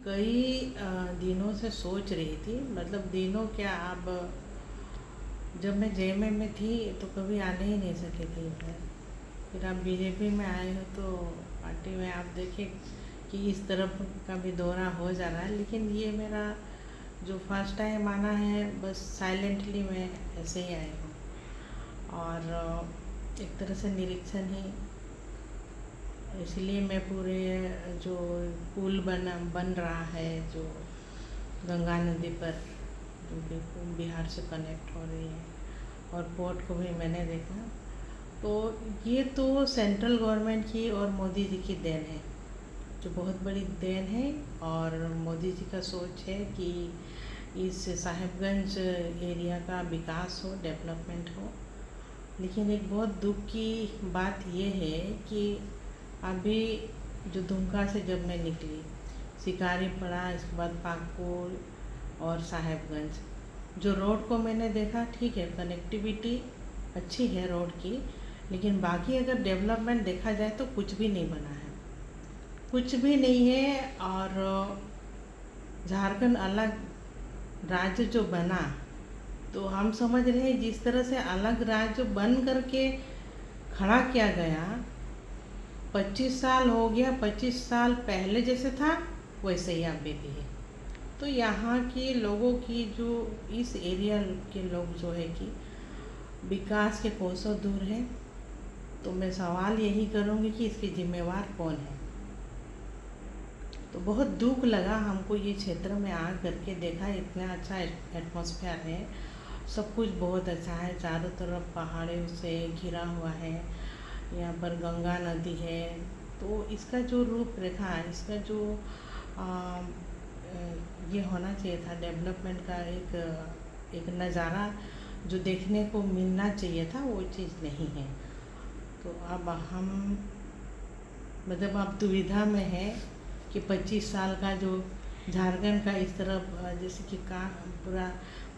कई दिनों से सोच रही थी, मतलब दिनों क्या, अब जब मैं जेएमएम में थी तो कभी आने ही नहीं सके थी इधर। फिर आप बीजेपी में आए हो तो पार्टी में आप देखें कि इस तरफ का भी दौरा हो जा रहा है, लेकिन ये मेरा जो फर्स्ट टाइम आना है, बस साइलेंटली मैं ऐसे ही आई हूँ और एक तरह से निरीक्षण ही। इसलिए मैं पूरे जो पुल बन रहा है, जो गंगा नदी पर जो बिहार से कनेक्ट हो रही है, और पोर्ट को भी मैंने देखा, तो ये तो सेंट्रल गवर्नमेंट की और मोदी जी की देन है, जो बहुत बड़ी देन है। और मोदी जी का सोच है कि इस साहिबगंज एरिया का विकास हो, डेवलपमेंट हो। लेकिन एक बहुत दुख की बात यह है कि अभी जो दुमका से जब मैं निकली, शिकारी पड़ा, इसके बाद पाकुड़ और साहिबगंज, जो रोड को मैंने देखा, ठीक है, कनेक्टिविटी अच्छी है रोड की, लेकिन बाकी अगर डेवलपमेंट देखा जाए तो कुछ भी नहीं बना है, कुछ भी नहीं है। और झारखंड अलग राज्य जो बना, तो हम समझ रहे हैं जिस तरह से अलग राज्य बन करके खड़ा किया गया, 25 साल हो गया, 25 साल पहले जैसे था वैसे ही अभी भी है। तो यहाँ के लोगों की, जो इस एरिया के लोग जो है कि विकास के कोसों दूर है, तो मैं सवाल यही करूँगी कि इसके जिम्मेवार कौन है। तो बहुत दुख लगा हमको ये क्षेत्र में आ करके देखा, इतना अच्छा एटमॉस्फेयर है, सब कुछ बहुत अच्छा है, चारों तरफ पहाड़ों से घिरा हुआ है, यहाँ पर गंगा नदी है। तो इसका जो रूपरेखा, इसका जो ये होना चाहिए था, डेवलपमेंट का एक नज़ारा जो देखने को मिलना चाहिए था, वो चीज़ नहीं है। तो अब हम, मतलब अब दुविधा में है कि 25 साल का जो झारखंड का इस तरफ जैसे कि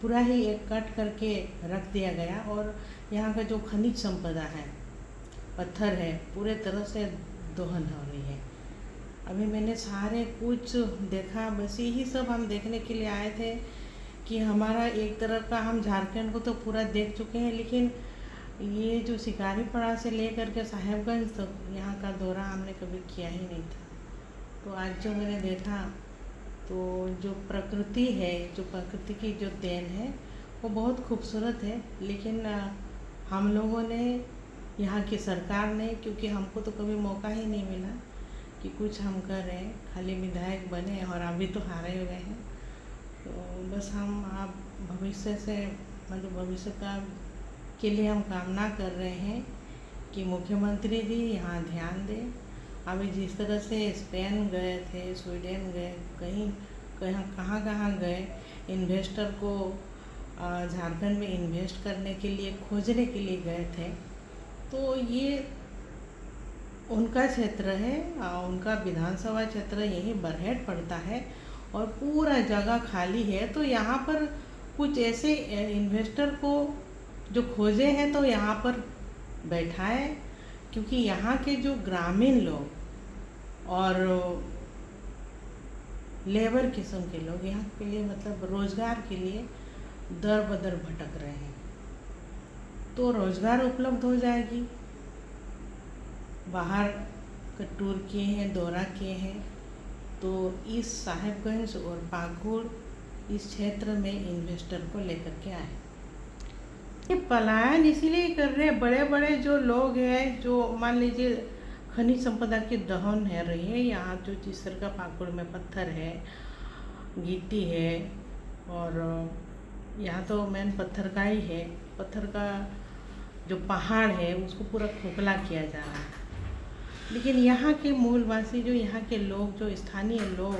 पूरा ही एक कट करके रख दिया गया, और यहाँ का जो खनिज संपदा है, पत्थर है, पूरे तरह से दोहन हो रही है। अभी मैंने सारे कुछ देखा, बस यही सब हम देखने के लिए आए थे कि हमारा एक तरह का, हम झारखंड को तो पूरा देख चुके हैं, लेकिन ये जो शिकारीपड़ा से लेकर के साहेबगंज तक यहाँ का दौरा हमने कभी किया ही नहीं था। तो आज जो मैंने देखा, तो जो प्रकृति है, जो प्रकृति की जो देन है, वो बहुत खूबसूरत है। लेकिन हम लोगों ने, यहाँ की सरकार ने, क्योंकि हमको तो कभी मौका ही नहीं मिला कि कुछ हम करें, खाली विधायक बने और अभी तो हारे हुए हैं। तो बस हम आप भविष्य से, मतलब भविष्य का के लिए हम कामना कर रहे हैं कि मुख्यमंत्री जी यहाँ ध्यान दें। अभी जिस तरह से स्पेन गए थे, स्वीडन गए, कहाँ कहाँ गए, इन्वेस्टर को झारखंड में इन्वेस्ट करने के लिए, खोजने के लिए गए थे, तो ये उनका क्षेत्र है, उनका विधानसभा क्षेत्र यही बरहेट पड़ता है और पूरा जगह खाली है। तो यहाँ पर कुछ ऐसे इन्वेस्टर को जो खोजे हैं तो यहाँ पर बैठाए, क्योंकि यहाँ के जो ग्रामीण लोग और लेबर किस्म के लोग यहाँ के लिए, मतलब रोज़गार के लिए दर बदर भटक रहे हैं, तो रोज़गार उपलब्ध हो जाएगी। बाहर का टूर किए हैं, दौरा किए हैं, तो इस साहिबगंज और पाकुड़, इस क्षेत्र में इन्वेस्टर को लेकर के आए। ये पलायन इसीलिए कर रहे हैं, बड़े बड़े जो लोग हैं, जो मान लीजिए खनिज संपदा की दहन है रही है यहाँ, जो जिस तरह का पाकुड़ में पत्थर है, गिट्टी है, और यहाँ तो मेन पत्थर का ही है, पत्थर का जो पहाड़ है उसको पूरा खोखला किया जा रहा है। लेकिन यहाँ के मूलवासी, जो यहाँ के लोग, जो स्थानीय लोग,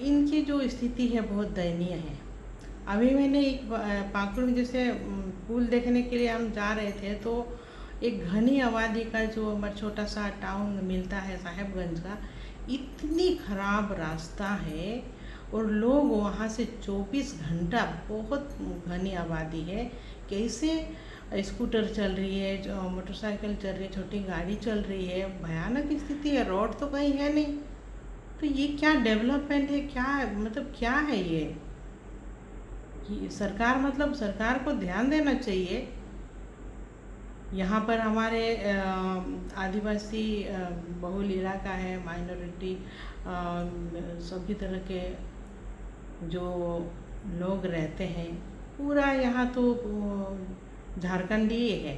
इनकी जो स्थिति है बहुत दयनीय है। अभी मैंने एक पाकुड़ में जैसे पुल देखने के लिए हम जा रहे थे, तो एक घनी आबादी का जो हमारा छोटा सा टाउन मिलता है साहेबगंज का, इतनी खराब रास्ता है, और लोग वहाँ से 24 घंटा, बहुत घनी आबादी है, कैसे स्कूटर चल रही है, जो मोटरसाइकिल चल रही है, छोटी गाड़ी चल रही है, भयानक स्थिति है, रोड तो कहीं है नहीं। तो ये क्या डेवलपमेंट है, क्या मतलब क्या है ये? सरकार, मतलब सरकार को ध्यान देना चाहिए। यहाँ पर हमारे आदिवासी बहुल इलाका है, माइनॉरिटी सभी तरह के जो लोग रहते हैं, पूरा यहाँ तो झारखंड ही है।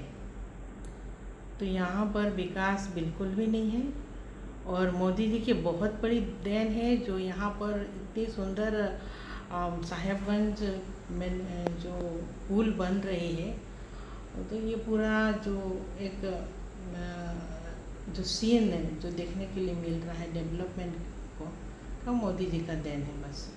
तो यहाँ पर विकास बिल्कुल भी नहीं है। और मोदी जी की बहुत बड़ी देन है जो यहाँ पर इतनी सुंदर साहेबगंज में जो पुल बन रही है। तो ये पूरा जो एक जो सीन है जो देखने के लिए मिल रहा है डेवलपमेंट को, का मोदी जी का देन है बस।